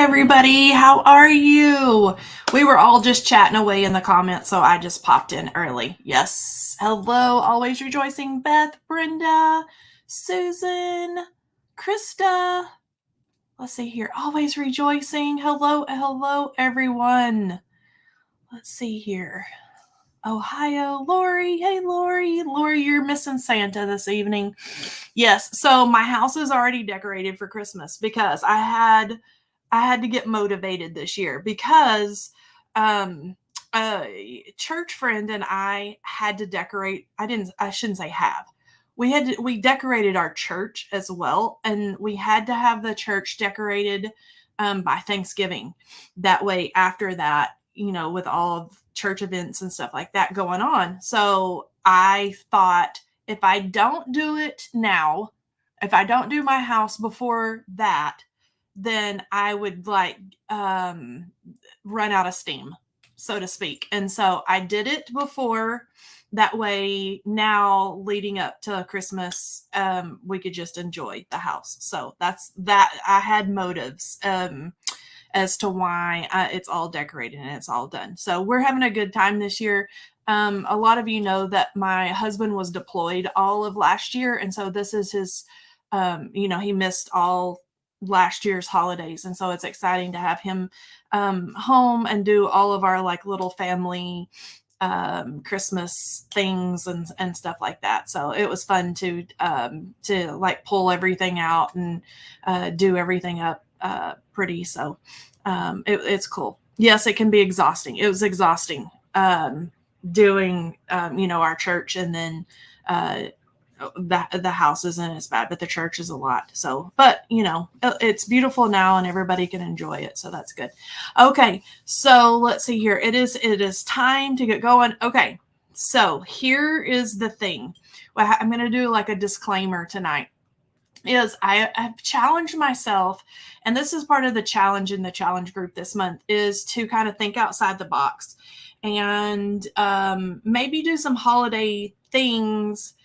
everybody. How are you? We were all just chatting away in the comments, so I just popped in early. Yes. Hello, always rejoicing Beth, Brenda, Susan, Krista. Let's see here. Always rejoicing. Hello, everyone. Let's see here. Ohio, Lori. Hey, Lori. Lori, you're missing Santa this evening. Yes. So my house is already decorated for Christmas because I had to get motivated this year because a church friend and I had to decorate. I shouldn't say have. We decorated our church as well, and we had to have the church decorated by Thanksgiving. That way, after that, with all of church events and stuff like that going on. So I thought, if I don't do it now, if I don't do my house before that, then I would run out of steam, so to speak. And so I did it before. That way, now leading up to Christmas, we could just enjoy the house. So that's that. I had motives as to why it's all decorated and it's all done. So we're having a good time this year. A lot of you know that my husband was deployed all of last year. And so this is his, he missed all last year's holidays. And so it's exciting to have him home and do all of our little family Christmas things and stuff like that. So it was fun to pull everything out and do everything up pretty. So it's cool. Yes, it can be exhausting. It was exhausting doing our church, and then the house isn't as bad, but the church is a lot. So, but it's beautiful now and everybody can enjoy it. So that's good. Okay. So let's see here. It is time to get going. Okay. So here is the thing. Well, I'm going to do a disclaimer tonight. Is I've challenged myself, and this is part of the challenge in the challenge group this month, is to kind of think outside the box and maybe do some holiday things,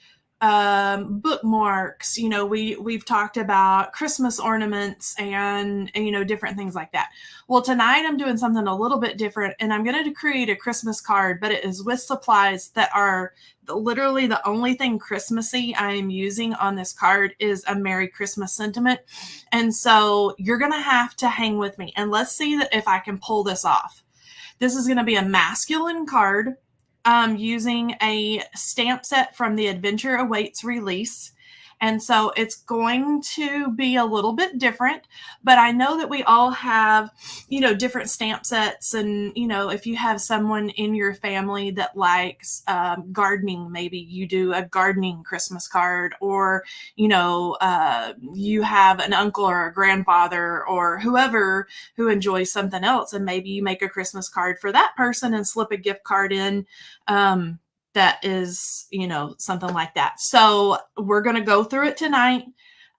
bookmarks. We've talked about Christmas ornaments and different things like that. Well, tonight I'm doing something a little bit different, and I'm going to create a Christmas card, but it is with supplies that are literally the only thing Christmassy I am using on this card is a Merry Christmas sentiment. And so you're going to have to hang with me, and let's see if I can pull this off. This is going to be a masculine card. Using a stamp set from the Adventure Awaits release. And so it's going to be a little bit different, but I know that we all have, different stamp sets. And, if you have someone in your family that likes gardening, maybe you do a gardening Christmas card, or, you have an uncle or a grandfather or whoever who enjoys something else. And maybe you make a Christmas card for that person and slip a gift card in. That is, something like that. So we're going to go through it tonight.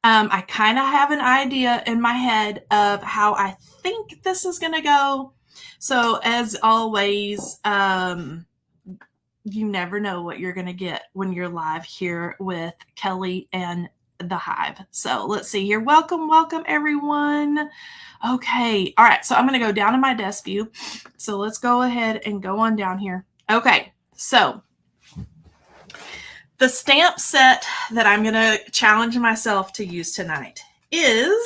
I kind of have an idea in my head of how I think this is going to go. So as always, you never know what you're going to get when you're live here with Kelley and the Hive. So let's see here. Welcome everyone. Okay. All right. So I'm going to go down to my desk view. So let's go ahead and go on down here. Okay. So the stamp set that I'm going to challenge myself to use tonight is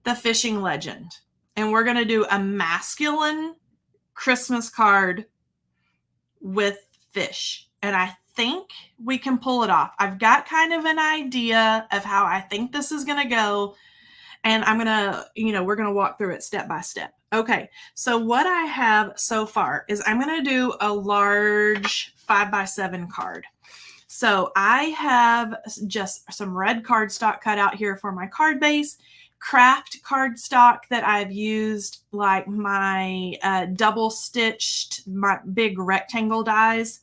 the Fishing Legend. And we're going to do a masculine Christmas card with fish. And I think we can pull it off. I've got kind of an idea of how I think this is going to go. And I'm going to, we're going to walk through it step by step. Okay. So what I have so far is I'm going to do a large 5x7 card. So I have just some red cardstock cut out here for my card base, craft cardstock that I've used, like my double stitched, my big rectangle dies.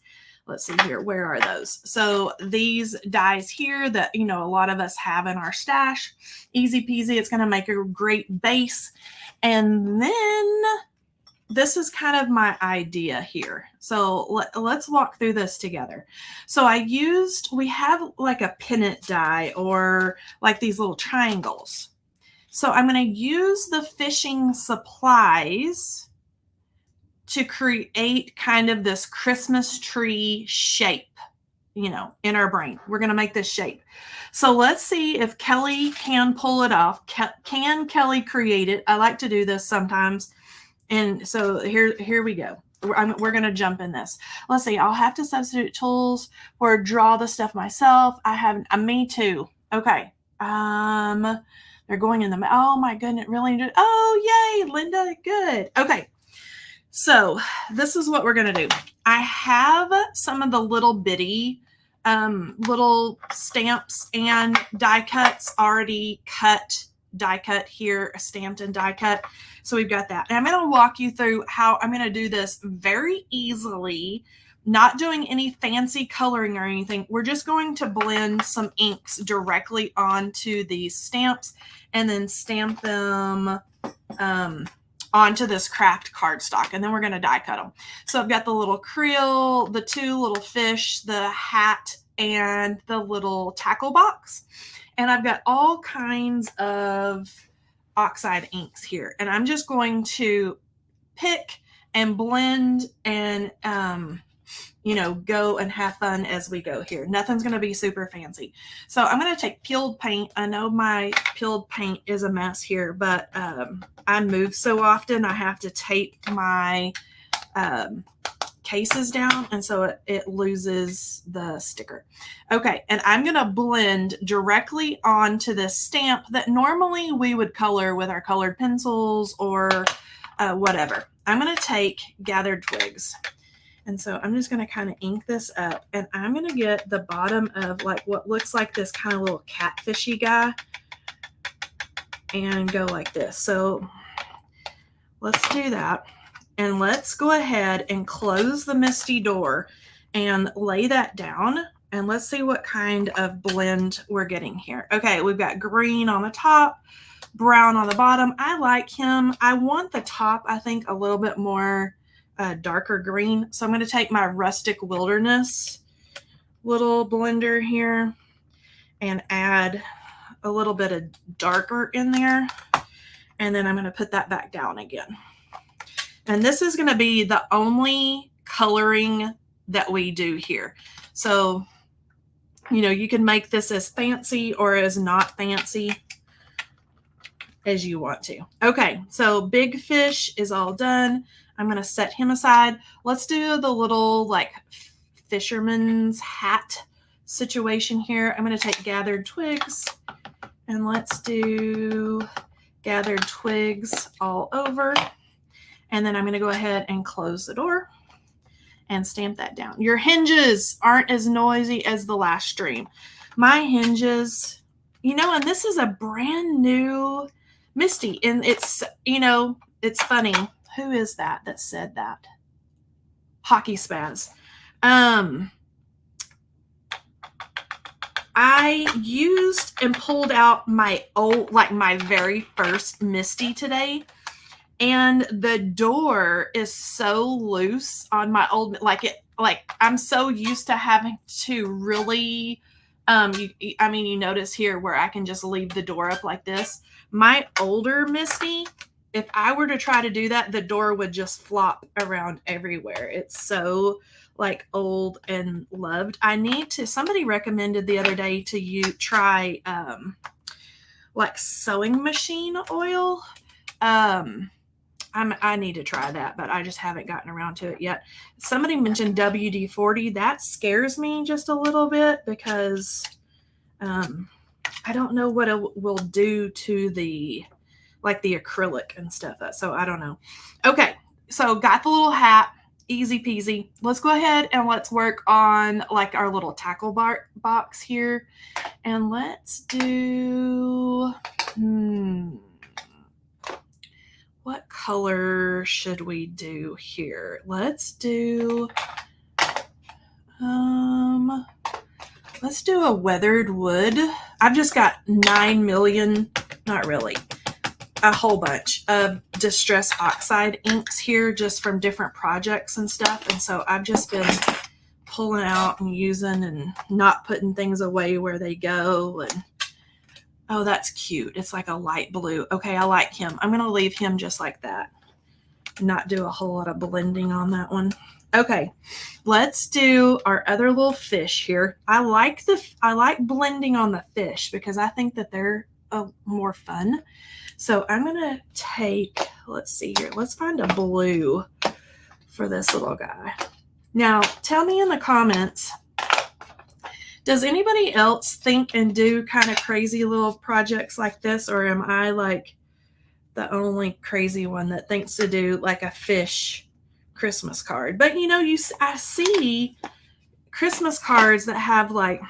Let's see here. Where are those? So these dies here that, a lot of us have in our stash. Easy peasy. It's going to make a great base. And then this is kind of my idea here. So let's walk through this together. So we have like a pennant die, or like these little triangles. So I'm going to use the fishing supplies to create kind of this Christmas tree shape, you know, in our brain. We're going to make this shape. So let's see if Kelley can pull it off. Can Kelley create it? I like to do this sometimes. And so here we go. We're going to jump in this. Let's see. I'll have to substitute tools or draw the stuff myself. I have, me too. Okay. They're going in the, oh my goodness, really? Oh, yay, Linda. Good. Okay. So this is what we're going to do. I have some of the little bitty little stamps and die cuts already die cut here, stamped and die cut. So we've got that. And I'm going to walk you through how I'm going to do this very easily, not doing any fancy coloring or anything. We're just going to blend some inks directly onto these stamps and then stamp them onto this craft cardstock, and then we're going to die cut them. So I've got the little creel, the two little fish, the hat, and the little tackle box. And I've got all kinds of oxide inks here. And I'm just going to pick and blend and, you know, go and have fun as we go here. Nothing's going to be super fancy. So I'm going to take peeled paint. I know my peeled paint is a mess here, but I move so often I have to tape my cases down, and so it loses the sticker. Okay, and I'm going to blend directly onto this stamp that normally we would color with our colored pencils or whatever. I'm going to take gathered twigs. And so I'm just going to kind of ink this up, and I'm going to get the bottom of like what looks like this kind of little catfishy guy and go like this. So let's do that. And let's go ahead and close the misty door and lay that down. And let's see what kind of blend we're getting here. Okay, we've got green on the top, brown on the bottom. I like him. I want the top, I think, a little bit more darker green. So I'm going to take my Rustic Wilderness little blender here and add a little bit of darker in there. And then I'm going to put that back down again. And this is going to be the only coloring that we do here. So, you know, you can make this as fancy or as not fancy as you want to. Okay, so Big Fish is all done. I'm going to set him aside. Let's do the little like fisherman's hat situation here. I'm going to take gathered twigs and let's do gathered twigs all over. And then I'm going to go ahead and close the door and stamp that down. Your hinges aren't as noisy as the last stream. My hinges, you know, and this is a brand new Misty. And it's, you know, it's funny. Who is that said that? Hockey Spaz. I used and pulled out my old, like my very first Misty today. And the door is so loose on my old, like I'm so used to having to really, you notice here where I can just leave the door up like this. My older Misty, if I were to try to do that, the door would just flop around everywhere. It's so like old and loved. Somebody recommended the other day to try like sewing machine oil. I need to try that, but I just haven't gotten around to it yet. Somebody mentioned WD-40. That scares me just a little bit because I don't know what it will do to the acrylic and stuff. So I don't know. Okay, so got the little hat. Easy peasy. Let's go ahead and let's work on like our little tackle box here. And let's do... what color should we do here? Let's do a weathered wood. I've just got 9 million, not really, a whole bunch of Distress Oxide inks here just from different projects and stuff. And so I've just been pulling out and using and not putting things away where they go. Oh, that's cute. It's like a light blue. Okay, I like him. I'm going to leave him just like that. Not do a whole lot of blending on that one. Okay, let's do our other little fish here. I like blending on the fish because I think that they're more fun. So I'm gonna take, let's see here. Let's find a blue for this little guy. Now, tell me in the comments, does anybody else think and do kind of crazy little projects like this, or am I like the only crazy one that thinks to do like a fish Christmas card? But you know, I see Christmas cards that have like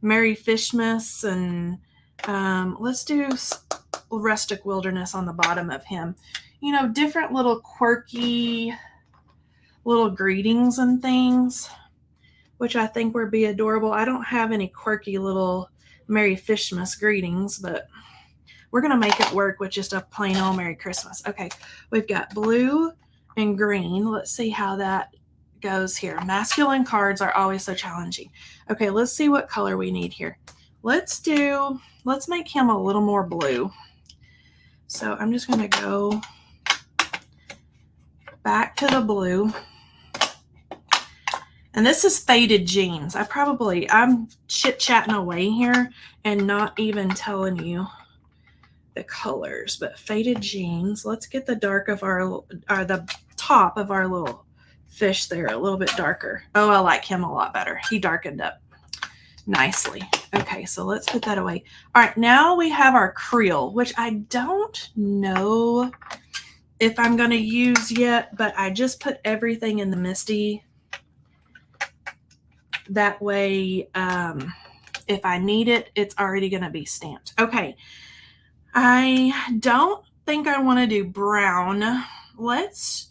Merry Fishmas and let's do Rustic Wilderness on the bottom of him. You know, different little quirky little greetings and things, which I think would be adorable. I don't have any quirky little Merry Fishmas greetings, but we're going to make it work with just a plain old Merry Christmas. Okay, we've got blue and green. Let's see how that goes here. Masculine cards are always so challenging. Okay, let's see what color we need here. Let's make him a little more blue. So I'm just going to go back to the blue. And this is Faded Jeans. I'm chit-chatting away here and not even telling you the colors, but Faded Jeans. Let's get the dark of the top of our little fish there a little bit darker. Oh, I like him a lot better. He darkened up nicely. Okay, so let's put that away. All right, now we have our creel, which I don't know if I'm going to use yet, but I just put everything in the Misty. That way, if I need it, it's already going to be stamped. Okay, I don't think I want to do brown. Let's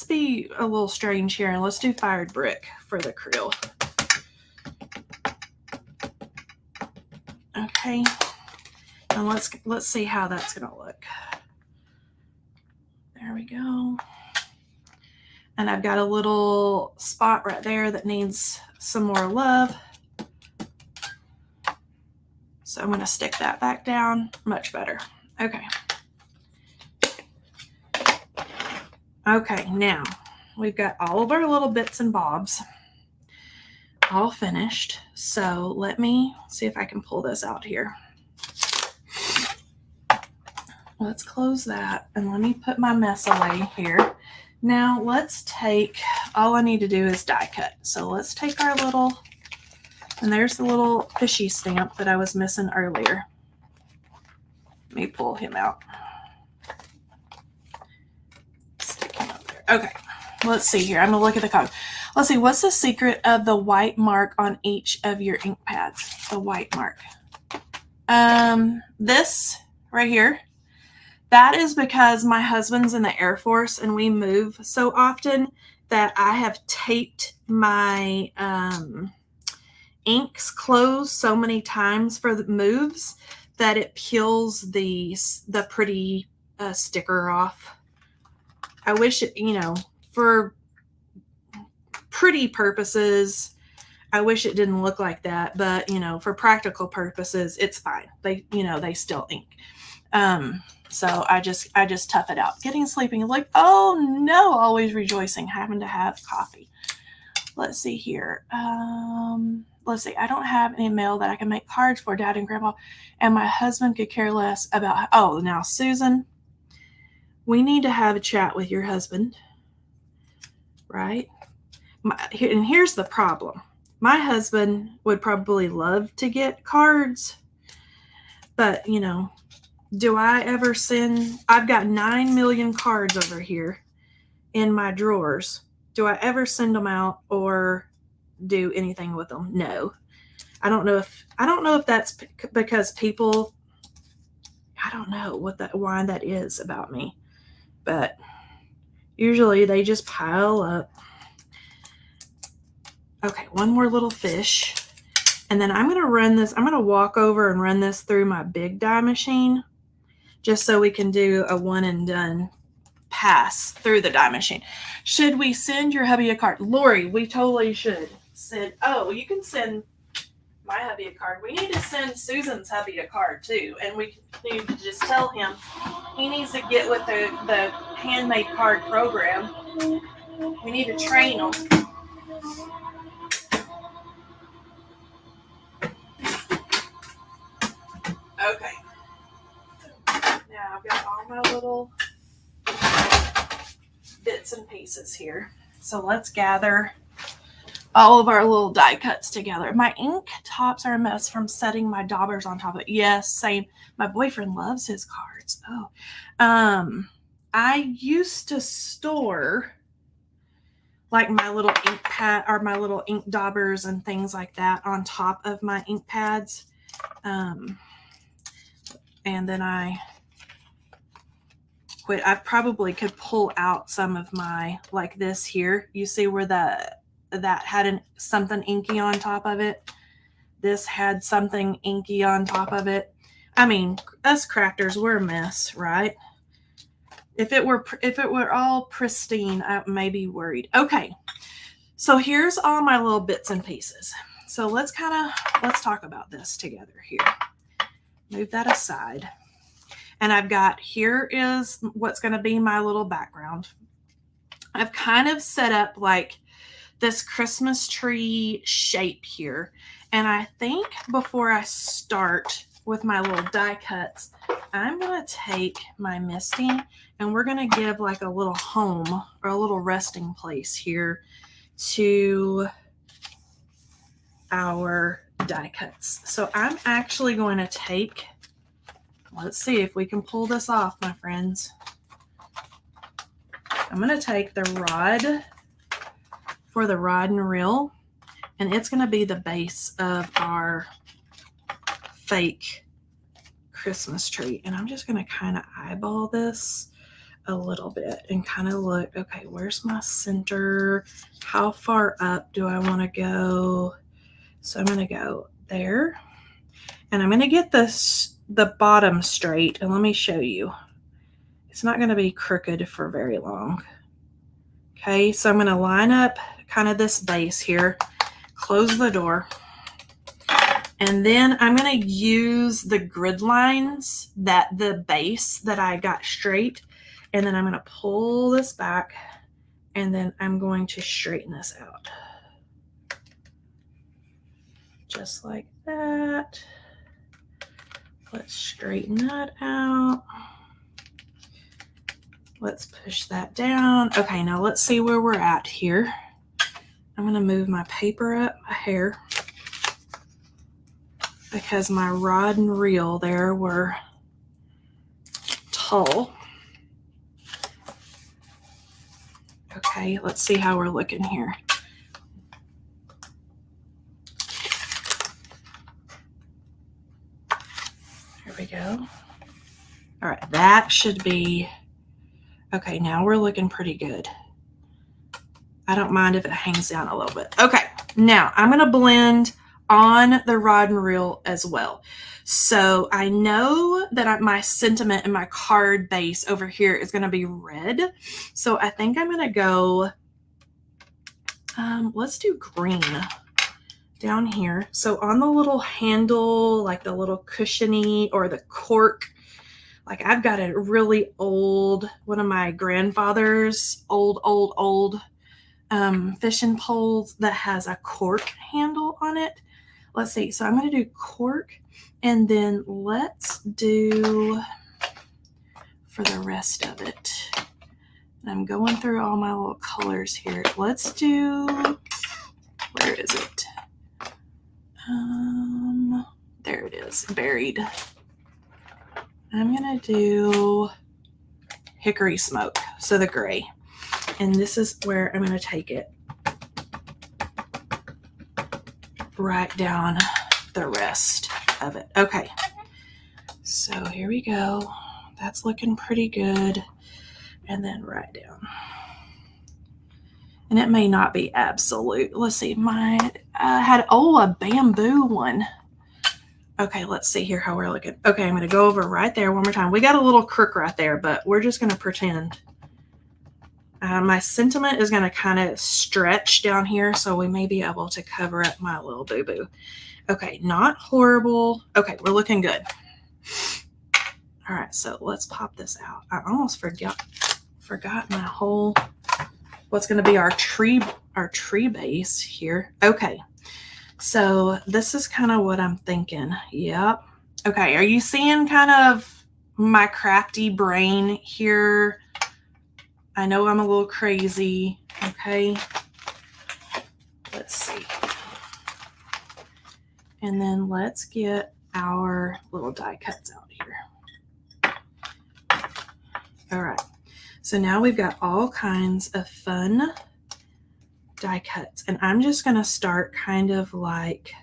be a little strange here and let's do Fired Brick for the creel. Okay, and let's see how that's going to look. There we go. And I've got a little spot right there that needs some more love. So I'm going to stick that back down. Much better. Okay. Okay, now we've got all of our little bits and bobs all finished. So let me see if I can pull this out here. Let's close that and let me put my mess away here. Now let's take, all I need to do is die cut. So let's take our little, and there's the little fishy stamp that I was missing earlier. Let me pull him out. Stick him up there. Okay, let's see here. I'm gonna look at the code. Let's see, what's the secret of the white mark on each of your ink pads? The white mark. This right here. That is because my husband's in the Air Force and we move so often that I have taped my inks closed so many times for the moves that it peels the pretty sticker off. I wish it, you know, for pretty purposes, I wish it didn't look like that, but you know, for practical purposes, it's fine. They still ink. So I just tough it out. Getting sleeping, like, oh no, always rejoicing, having to have coffee. Let's see here. Let's see. I don't have any mail that I can make cards for Dad and Grandpa, and my husband could care less about. Oh, now Susan, we need to have a chat with your husband, right? And here's the problem. My husband would probably love to get cards, but you know, do I ever send? I've got 9 million cards over here in my drawers. Do I ever send them out or do anything with them? No. I don't know if that's because people, I don't know why that is about me, but usually they just pile up. Okay, one more little fish. And then I'm going to walk over and run this through my big die machine just so we can do a one and done pass through the die machine. Should we send your hubby a card? Lori, we totally should. You can send my hubby a card. We need to send Susan's hubby a card too, and we need to just tell him he needs to get with the handmade card program. We need to train him. Okay. Now I've got all my little bits and pieces here. So let's gather all of our little die cuts together. My ink tops are a mess from setting my daubers on top of it. Yes, same. My boyfriend loves his cards. Oh. I used to store like my little ink pad or my little ink daubers and things like that on top of my ink pads. And then I quit. I probably could pull out some of my, like this here. You see where that had something inky on top of it. This had something inky on top of it. I mean, us crafters, we're a mess, right? If it were all pristine, I may be worried. Okay, so here's all my little bits and pieces. So let's talk about this together here. Move that aside. And I've got, here is what's going to be my little background. I've kind of set up like this Christmas tree shape here. And I think before I start with my little die cuts, I'm going to take my misting and we're going to give like a little home or a little resting place here to our die cuts. So I'm actually going to take, let's see if we can pull this off, my friends. I'm going to take the rod for the rod and reel, and it's going to be the base of our fake Christmas tree. And I'm just going to kind of eyeball this a little bit and kind of look, okay, where's my center? How far up do I want to go? So I'm going to go there, and I'm going to get the bottom straight, and let me show you. It's not going to be crooked for very long. Okay, so I'm going to line up kind of this base here, close the door, and then I'm going to use the grid lines, the base that I got straight, and then I'm going to pull this back, and then I'm going to straighten this out. Just like that. Let's straighten that out. Let's push that down. Okay, now let's see where we're at here. I'm going to move my paper up a hair because my rod and reel there were tall. Okay, let's see how we're looking here. There we go. All right, that should be, okay, now we're looking pretty good. I don't mind if it hangs down a little bit. Okay, now I'm going to blend on the rod and reel as well. So I know that my sentiment and my card base over here is going to be red. So I think I'm going to go, let's do green down here. So on the little handle, like the little cushiony or the cork, like I've got a really old, one of my grandfather's old fishing poles that has a cork handle on it. Let's see. So I'm going to do cork, and then let's do for the rest of it. And I'm going through all my little colors here. Let's do, where is it? There it is, buried. I'm going to do hickory smoke, so the gray. And this is where I'm going to take it right down the rest of it. Okay, so here we go. That's looking pretty good. And then right down. And it may not be absolute. Let's see, I had a bamboo one. Okay, let's see here how we're looking. Okay, I'm going to go over right there one more time. We got a little crook right there, but we're just going to pretend. My sentiment is going to kind of stretch down here, so we may be able to cover up my little boo-boo. Okay, not horrible. Okay, we're looking good. All right, so let's pop this out. I almost forgot my whole, what's going to be our tree base here. Okay, so this is kind of what I'm thinking. Yep. Okay, are you seeing kind of my crafty brain here? I know I'm a little crazy. Okay, let's see. And then let's get our little die cuts out here. All right, so now we've got all kinds of fun die cuts, and I'm just going to start kind of like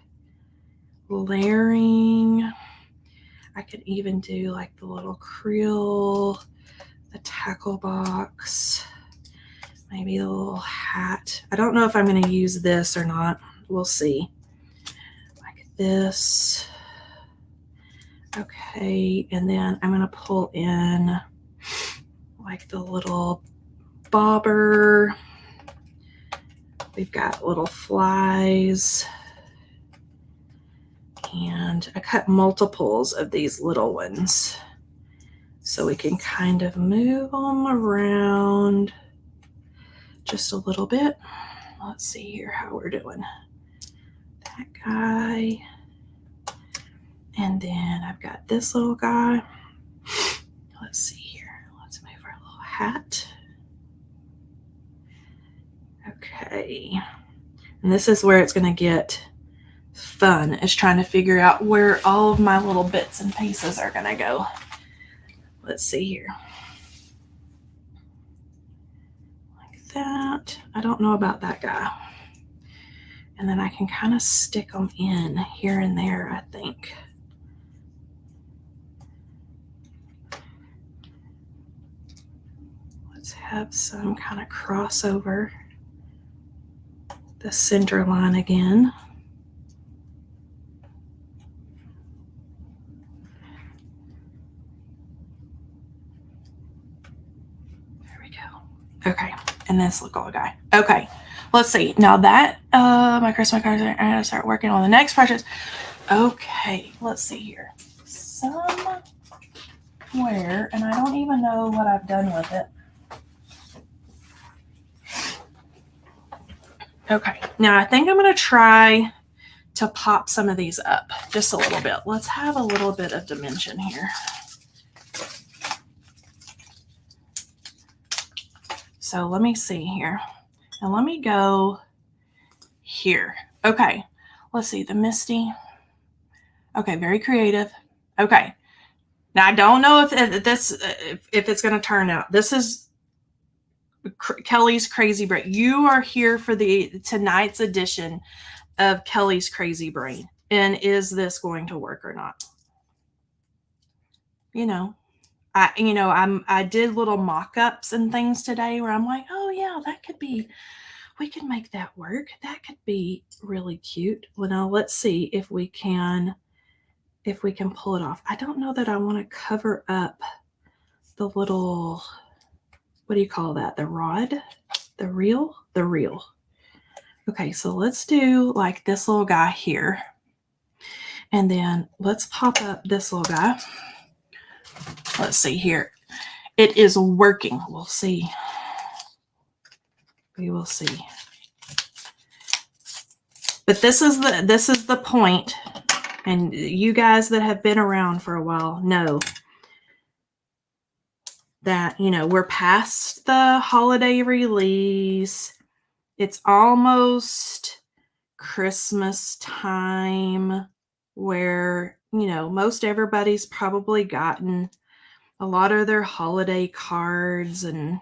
layering. I could even do like the little creel, the tackle box, maybe the little hat. I don't know if I'm going to use this or not. We'll see. Like this. Okay, and then I'm going to pull in like the little bobber. We've got little flies. And I cut multiples of these little ones so we can kind of move them around just a little bit. Let's see here how we're doing. That guy. And then I've got this little guy. Let's see here. Let's move our little hat. Okay. And this is where it's going to get fun, is trying to figure out where all of my little bits and pieces are going to go. Let's see here. Like that. I don't know about that guy. And then I can kind of stick them in here and there, I think. Let's have some kind of crossover. The center line again. There we go. Okay, and this little guy. Okay, let's see. Now that my Christmas cards are going to start working on the next project. Okay, let's see here. Somewhere, and I don't even know what I've done with it. Okay, now I think I'm going to try to pop some of these up just a little bit. Let's have a little bit of dimension here. So let me see here. And let me go here. Okay, let's see, the Misty. Okay, very creative. Okay, now I don't know if it's going to turn out. This is Kelley's Crazy Brain. You are here for tonight's edition of Kelley's Crazy Brain. And is this going to work or not? You know, I did little mock-ups and things today where I'm like, oh yeah, that could be, we could make that work. That could be really cute. Well, now let's see if we can pull it off. I don't know that I want to cover up the little, what do you call that? The rod? The reel? The reel. Okay, so let's do like this little guy here. And then let's pop up this little guy. Let's see here. It is working. We'll see. We will see. But this is the point. And you guys that have been around for a while know that, we're past the holiday release. It's almost Christmas time where, most everybody's probably gotten a lot of their holiday cards and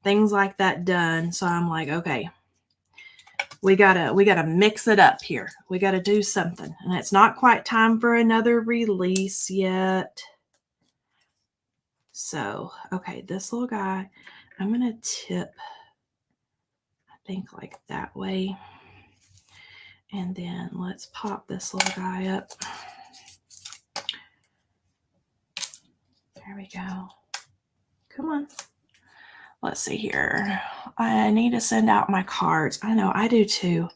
things like that done. So I'm like, okay, we gotta mix it up here. We gotta do something. And it's not quite time for another release yet. So, okay, this little guy, I'm gonna tip, I think like that way. And then let's pop this little guy up. There we go. Come on. Let's see here. I need to send out my cards. I know, I do too.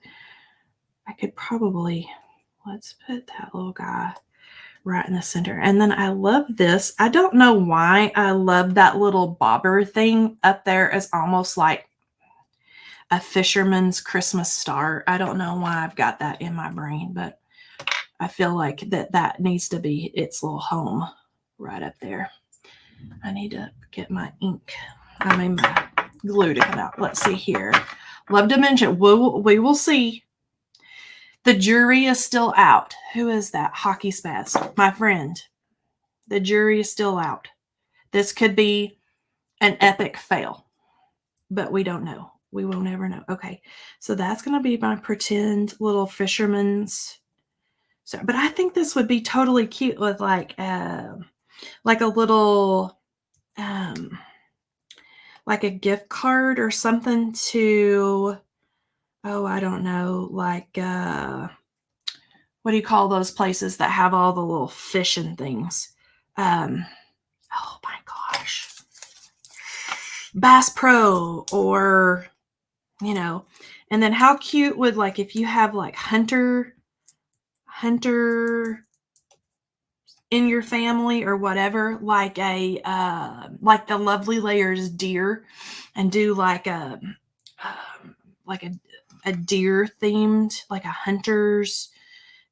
I could probably, let's put that little guy right in the center. And then I love this. I don't know why I love that little bobber thing up there as almost like a fisherman's Christmas star. I don't know why I've got that in my brain, but I feel like that needs to be its little home right up there. I need to get my ink, my glue to come out. Let's see here. Love to mention, we will see. The jury is still out. Who is that? Hockey Spaz, my friend. The jury is still out. This could be an epic fail, but we don't know. We will never know. Okay, so that's going to be my pretend little fisherman's. So, but I think this would be totally cute with like a little, like a gift card or something to, oh, I don't know, like, what do you call those places that have all the little fish and things? Oh my gosh. Bass Pro, or, and then how cute would, like, if you have like hunter in your family or whatever, like like the Lovely Layers deer, and do like a deer themed, like a hunter's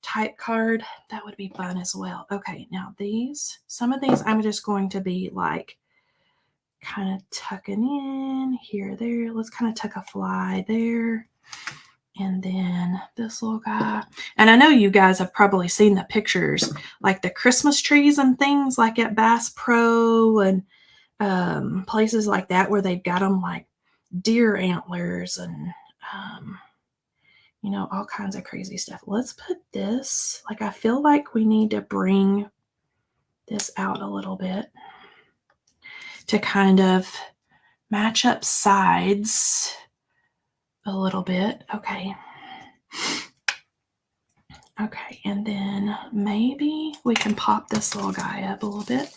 type card. That would be fun as well. Okay, now some of these I'm just going to be like kind of tucking in here, there. Let's kind of tuck a fly there. And then this little guy. And I know you guys have probably seen the pictures, like the Christmas trees and things like at Bass Pro and places like that, where they've got them like deer antlers and, all kinds of crazy stuff. Let's put this, like, I feel like we need to bring this out a little bit to kind of match up sides a little bit. Okay. Okay, and then maybe we can pop this little guy up a little bit.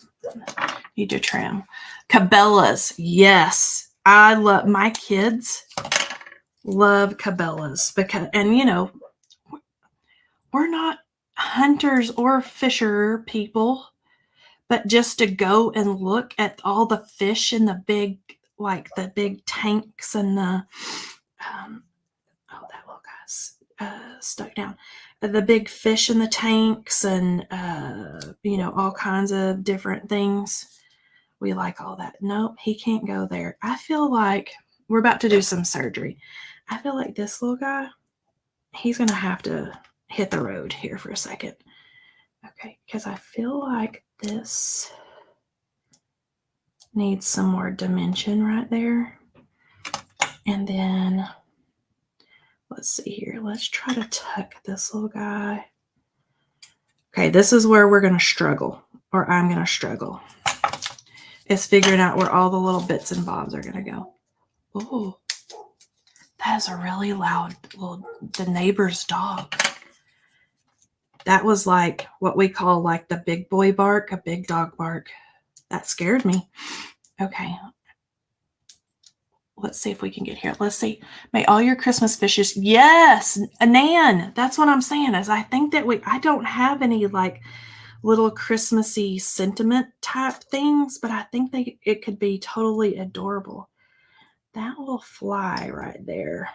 Need to trim. Cabela's. Yes. I love, my kids love Cabela's because, and we're not hunters or fisher people, but just to go and look at all the fish in the big tanks and the, that little guy's stuck down. The big fish in the tanks and, all kinds of different things. We like all that. Nope, he can't go there. I feel like we're about to do some surgery. I feel like this little guy, he's going to have to hit the road here for a second. Okay, because I feel like this needs some more dimension right there. And then, let's see here. Let's try to tuck this little guy. Okay, this is where we're going to struggle, or I'm going to struggle. It's figuring out where all the little bits and bobs are going to go. Oh, that is a really loud the neighbor's dog. That was like what we call like the big boy bark, a big dog bark. That scared me. Okay. Let's see if we can get here. Let's see. May all your Christmas fishes. Yes, Nan. That's what I'm saying. Is I think that I don't have any like little Christmassy sentiment type things, but I think it could be totally adorable. That little fly right there,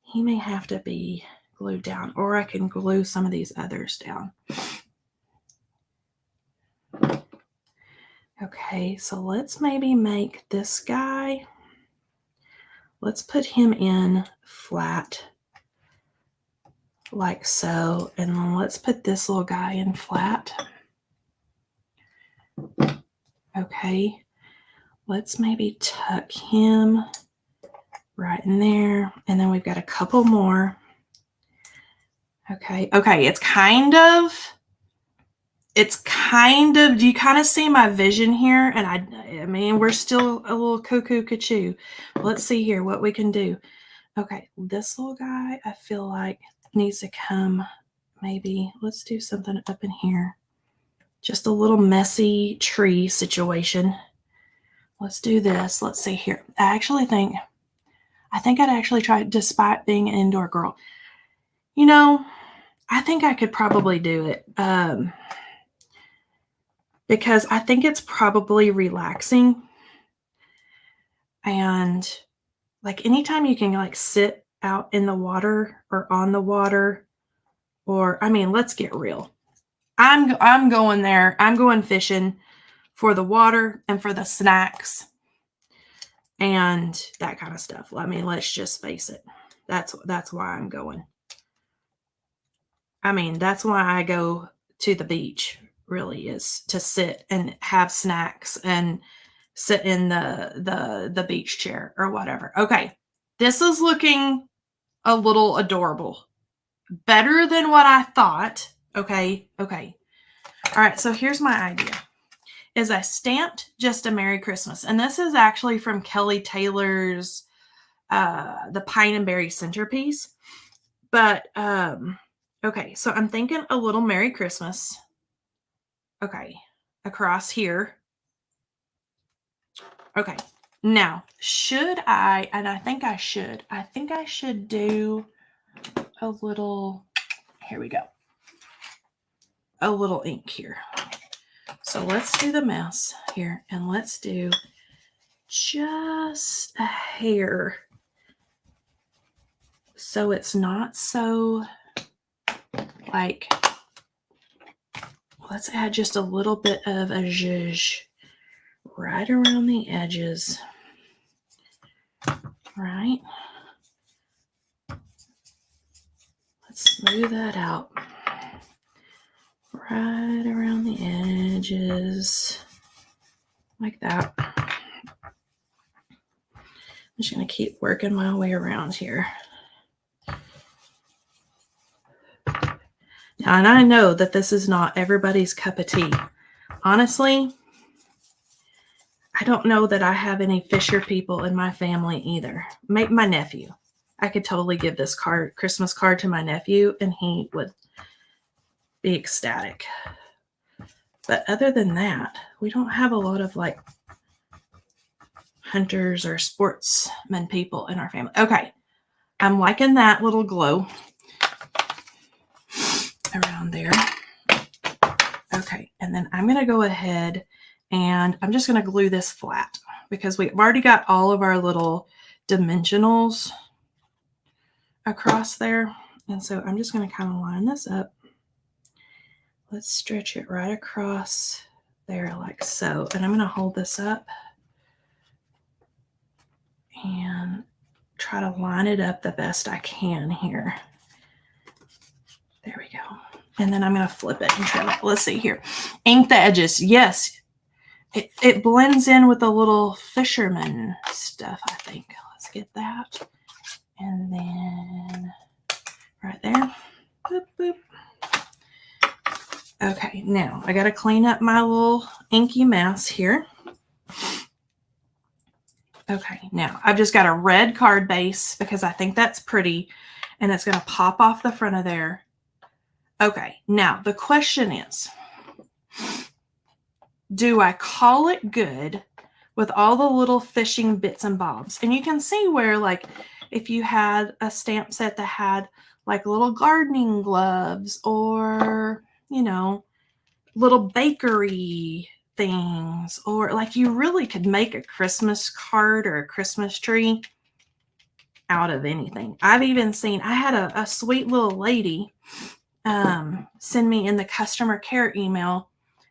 he may have to be glued down, or I can glue some of these others down. Okay, so let's maybe make this guy, let's put him in flat like so, and then let's put this little guy in flat. Okay, let's maybe tuck him right in there, and then we've got a couple more. Okay, it's kind of, do you kind of see my vision here? And I mean, we're still a little cuckoo. Let's see here what we can do. Okay, this little guy, I feel like needs to come, maybe, let's do something up in here. Just a little messy tree situation. Let's do this. Let's see here. I think I'd actually try, despite being an indoor girl. I think I could probably do it. Because I think it's probably relaxing. And like anytime you can like sit out in the water or on the water, or I mean, let's get real. I'm going there. I'm going fishing for the water and for the snacks and that kind of stuff. I mean, let's just face it. That's why I'm going. I mean, that's why I go to the beach, really, is to sit and have snacks and sit in the beach chair or whatever. Okay. This is looking a little adorable. Better than what I thought. Okay. Okay. All right. So here's my idea. Is I stamped just a Merry Christmas. And this is actually from Kelley Taylor's the Pine and Berry centerpiece. But okay, so I'm thinking a little Merry Christmas. Okay, across here. Okay, now should I, and I think I should do a little, here we go, a little ink here. So let's do the mouse here, and let's do just a hair so it's not so like, let's add just a little bit of a zhuzh right around the edges. Right? Let's smooth that out. Right around the edges. Like that. I'm just going to keep working my way around here. Now, and I know that this is not everybody's cup of tea. Honestly, I don't know that I have any Fisher people in my family either. Maybe my nephew. I could totally give this Christmas card to my nephew and he would be ecstatic. But other than that, we don't have a lot of like hunters or sportsmen people in our family. Okay. I'm liking that little glow around there. Okay. And then I'm going to go ahead and I'm just going to glue this flat because we've already got all of our little dimensionals across there. And so I'm just going to kind of line this up. Let's stretch it right across there like so. And I'm going to hold this up and try to line it up the best I can here. There we go. And then I'm going to flip it and trim it. Let's see here. Ink the edges. Yes. It blends in with the little fisherman stuff, I think. Let's get that. And then right there. Boop, boop. Okay, now I got to clean up my little inky mess here. Okay, now I've just got a red card base because I think that's pretty. And it's going to pop off the front of there. Okay, now the question is, do I call it good with all the little fishing bits and bobs? And you can see where, like, if you had a stamp set that had like little gardening gloves or, you know, little bakery things, or like you really could make a Christmas card or a Christmas tree out of anything. I've even seen, I had a sweet little lady send me in the customer care email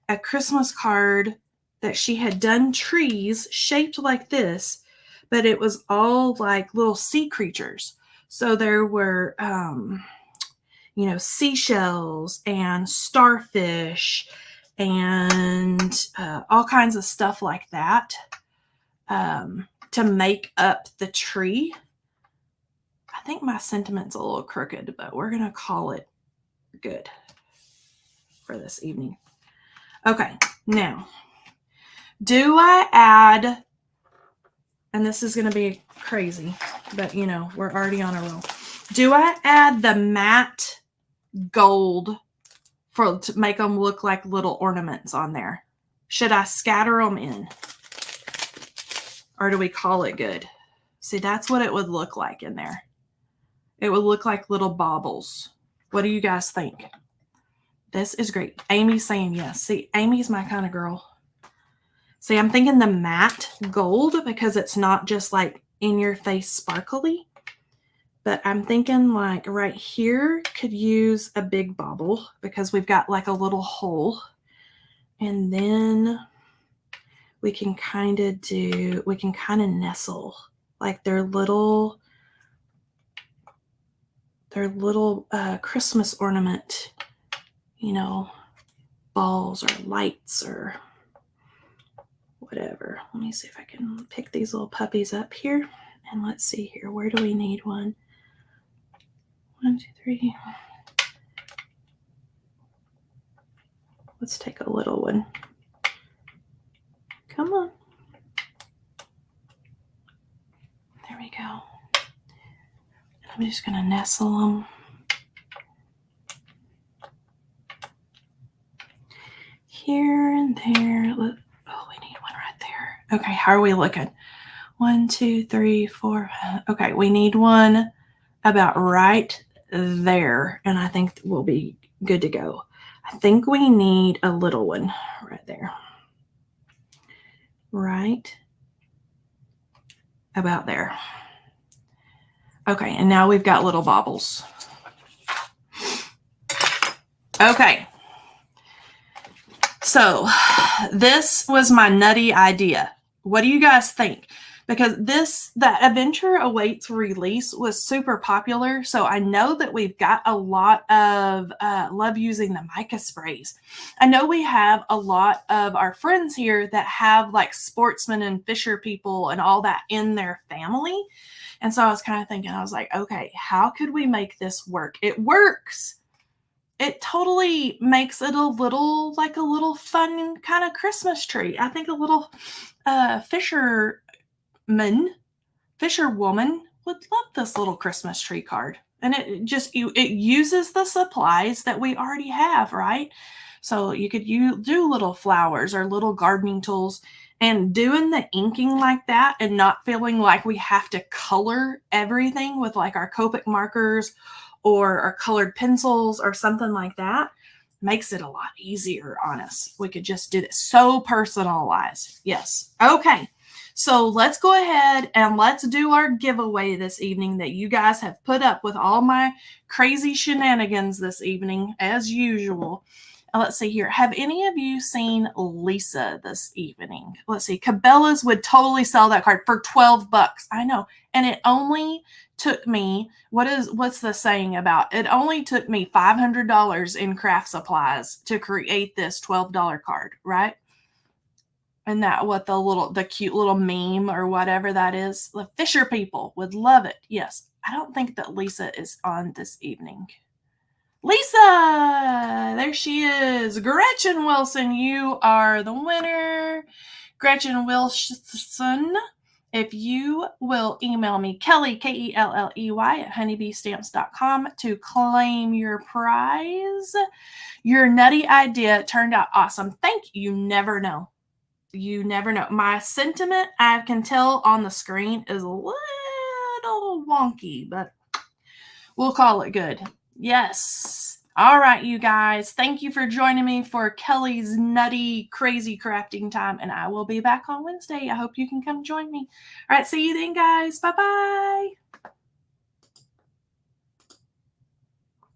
a Christmas card that she had done trees shaped like this, but it was all like little sea creatures. So there were, you know, seashells and starfish and all kinds of stuff like that to make up the tree. I think my sentiment's a little crooked, but we're going to call it good for this evening. Okay, now, do I add, and this is going to be crazy, but you know, we're already on a roll. Do I add the matte gold to make them look like little ornaments on there? Should I scatter them in? Or do we call it good? See, that's what it would look like in there. It would look like little baubles, What do you guys think? This is great. Amy's saying yes. See, Amy's my kind of girl. See, I'm thinking the matte gold because it's not just like in your face sparkly. But I'm thinking like right here could use a big bobble because we've got like a little hole. And then we can kind of nestle like their little Christmas ornament, you know, balls or lights or whatever. Let me see if I can pick these little puppies up here. And let's see here. Where do we need one? 1, 2, 3. Let's take a little one. Come on. There we go. I'm just going to nestle them. Here and there. Oh, we need one right there. Okay, how are we looking? 1, 2, 3, 4. Okay, we need one about right there, and I think we'll be good to go. I think we need a little one right there. Right about there. Okay, and now we've got little bobbles. Okay. So this was my nutty idea. What do you guys think? Because that Adventure Awaits release was super popular. So I know that we've got a lot of love using the mica sprays. I know we have a lot of our friends here that have like sportsmen and fisher people and all that in their family. And so I was kind of thinking, I was like, okay, how could we make this work? It works. It totally makes it a little fun kind of Christmas tree. I think a little fisherwoman would love this little Christmas tree card. And it uses the supplies that we already have, right? So you could do little flowers or little gardening tools, and doing the inking like that and not feeling like we have to color everything with like our Copic markers or our colored pencils or something like that makes it a lot easier on us. We could just do this so personalized. Yes. Okay. So let's go ahead and let's do our giveaway this evening that you guys have put up with all my crazy shenanigans this evening, as usual. Let's see here. Have any of you seen Lisa this evening? Let's see. Cabela's would totally sell that card for $12. I know. And it only took me, what's the saying about? It only took me $500 in craft supplies to create this $12 card, right? And that what the cute little meme or whatever that is. The Fisher people would love it. Yes. I don't think that Lisa is on this evening. Lisa, there she is. Gretchen Wilson, you are the winner. Gretchen Wilson, if you will email me, Kelley, Kelley, at honeybeestamps.com to claim your prize. Your nutty idea turned out awesome. Thank you. You never know. You never know. My sentiment, I can tell on the screen, is a little wonky, but we'll call it good. Yes. All right, you guys. Thank you for joining me for Kelley's nutty, crazy crafting time, and I will be back on Wednesday. I hope you can come join me. All right, see you then, guys. Bye-bye.